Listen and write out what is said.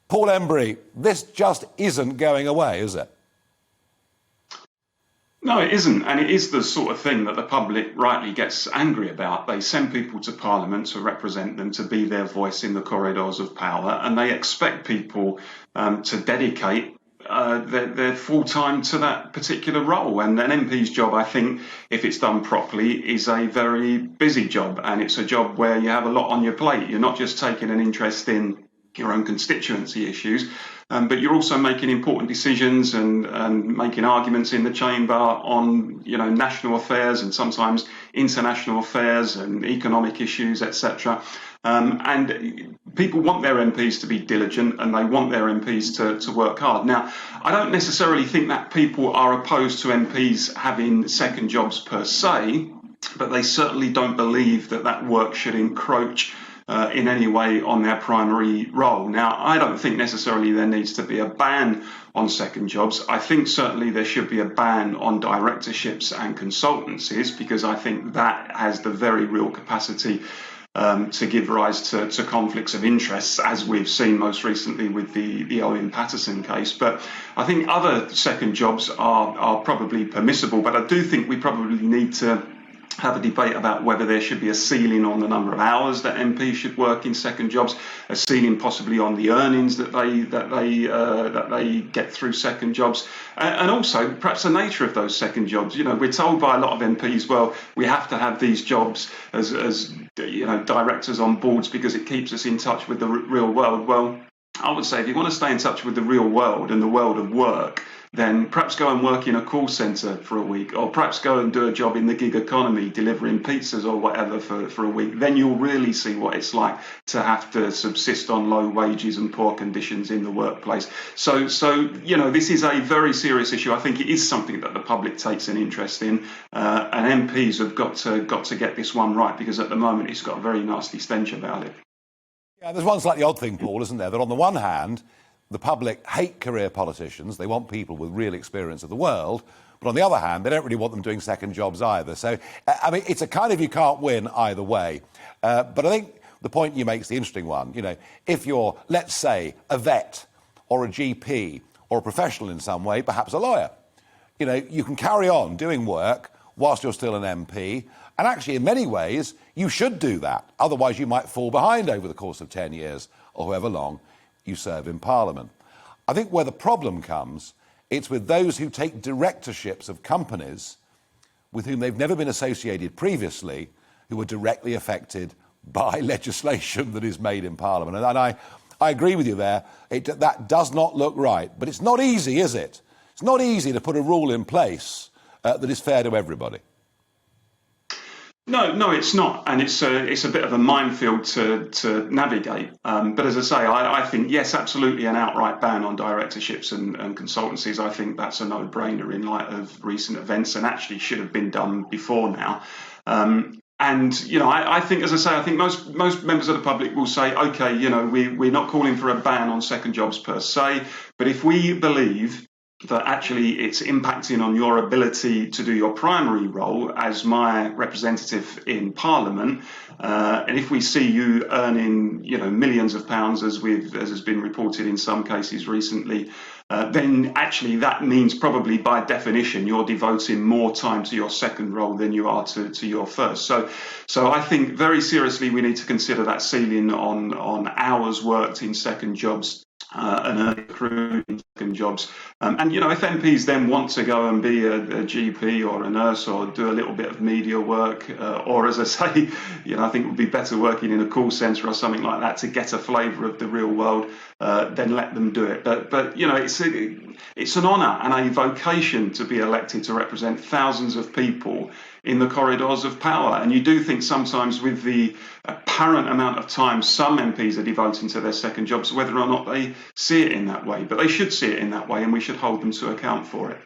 Paul Embery, this just isn't going away, is it? No, it isn't, and it is the sort of thing that the public rightly gets angry about. They send people to Parliament to represent them, to be their voice in the corridors of power, and they expect people to dedicate their full time to that particular role. And an MP's job, I think, if it's done properly, is a very busy job, and it's a job where you have a lot on your plate. You're not just taking an interest in your own constituency issues, but you're also making important decisions and making arguments in the chamber on, national affairs and sometimes international affairs and economic issues, etc. And people want their MPs to be diligent, and they want their MPs to work hard. Now, I don't necessarily think that people are opposed to MPs having second jobs per se, but they certainly don't believe that work should encroach in any way on their primary role. Now, I don't think necessarily there needs to be a ban on second jobs. I think certainly there should be a ban on directorships and consultancies, because I think that has the very real capacity to give rise to conflicts of interests, as we've seen most recently with the Owen Paterson case. But I think other second jobs are probably permissible, but I do think we probably need to have a debate about whether there should be a ceiling on the number of hours that MPs should work in second jobs, a ceiling possibly on the earnings that they get through second jobs, and also perhaps the nature of those second jobs. We're told by a lot of MPs, well, we have to have these jobs as directors on boards because it keeps us in touch with the real world. Well, I would say if you want to stay in touch with the real world and the world of work, then perhaps go and work in a call centre for a week, or perhaps go and do a job in the gig economy, delivering pizzas or whatever for a week. Then you'll really see what it's like to have to subsist on low wages and poor conditions in the workplace. So this is a very serious issue. I think it is something that the public takes an interest in, and MPs have got to get this one right, because at the moment it's got a very nasty stench about it. Yeah, there's one slightly odd thing, Paul, isn't there? That on the one hand, the public hate career politicians. They want people with real experience of the world. But on the other hand, they don't really want them doing second jobs either. So, it's a kind of you can't win either way. But I think the point you make is the interesting one. If you're, let's say, a vet or a GP or a professional in some way, perhaps a lawyer, you can carry on doing work whilst you're still an MP. And actually, in many ways, you should do that. Otherwise, you might fall behind over the course of 10 years or however long you serve in Parliament. I think where the problem comes, it's with those who take directorships of companies with whom they've never been associated previously, who are directly affected by legislation that is made in Parliament. And I agree with you there. That does not look right. But it's not easy, is it? It's not easy to put a rule in place that is fair to everybody. No, it's not, and it's a bit of a minefield to navigate. But as I say, I think yes, absolutely, an outright ban on directorships and consultancies. I think that's a no-brainer in light of recent events, and actually should have been done before now. And I think, as I say, I think most members of the public will say, okay, we're not calling for a ban on second jobs per se, but if we believe that actually it's impacting on your ability to do your primary role as my representative in Parliament, and if we see you earning, millions of pounds, as has been reported in some cases recently, then actually that means probably by definition you're devoting more time to your second role than you are to your first. So I think very seriously we need to consider that ceiling on hours worked in second jobs. And accrued in second jobs. And if MPs then want to go and be a GP or a nurse or do a little bit of media work, or as I say, I think it would be better working in a call centre or something like that to get a flavour of the real world, then let them do it. But it's an honour and a vocation to be elected to represent thousands of people in the corridors of power. And you do think sometimes with the apparent amount of time some MPs are devoting to their second jobs, whether or not they see it in that way. But they should see it in that way, and we should hold them to account for it.